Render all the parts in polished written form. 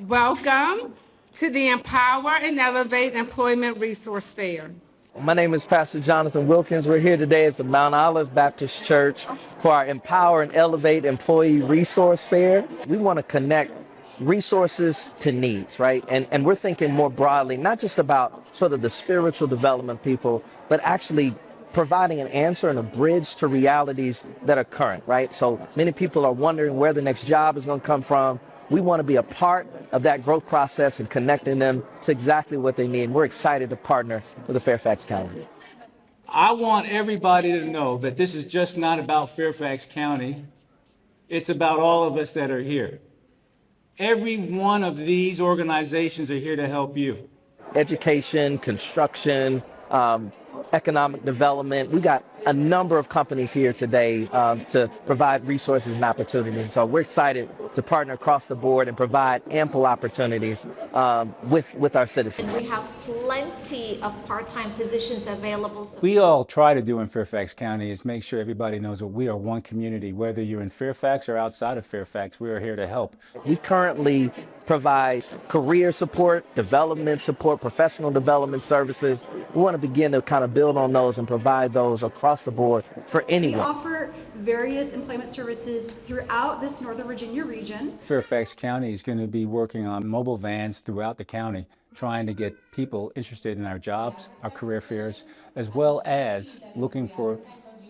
Welcome to the Empower and Elevate Employment Resource Fair. My name is Pastor Jonathan Wilkins. We're here today at the Mount Olive Baptist Church for our Empower and Elevate Employee Resource Fair. We want to connect resources to needs, right? And we're thinking more broadly, not just about sort of the spiritual development of people, but actually providing an answer and a bridge to realities that are current, right? So many people are wondering where the next job is going to come from. We want to be a part of that growth process and connecting them to exactly what they need. And we're excited to partner with the Fairfax County. I want everybody to know that this is just not about Fairfax County. It's about all of us that are here. Every one of these organizations are here to help you. Education, construction, economic development. We got a number of companies here today to provide resources and opportunities. So we're excited to partner across the board and provide ample opportunities with our citizens. We have plenty of part-time positions available. We all try to do in Fairfax County is make sure everybody knows that we are one community. Whether you're in Fairfax or outside of Fairfax, we are here to help. We currently provide career support, development support, professional development services. We want to begin to kind of build on those and provide those across the board for anyone. We offer various employment services throughout this Northern Virginia region. Fairfax County is going to be working on mobile vans throughout the county, trying to get people interested in our jobs, our career fairs, as well as looking for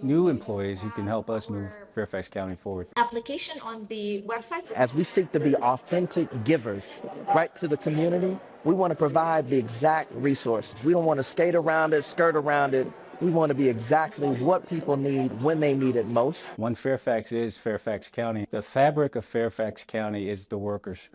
new employees who can help us move Fairfax County forward. Application on the website. As we seek to be authentic givers right to the community, we want to provide the exact resources. We don't want to skate around it, skirt around it. We want to be exactly what people need when they need it most. One Fairfax is Fairfax County. The fabric of Fairfax County is the workers.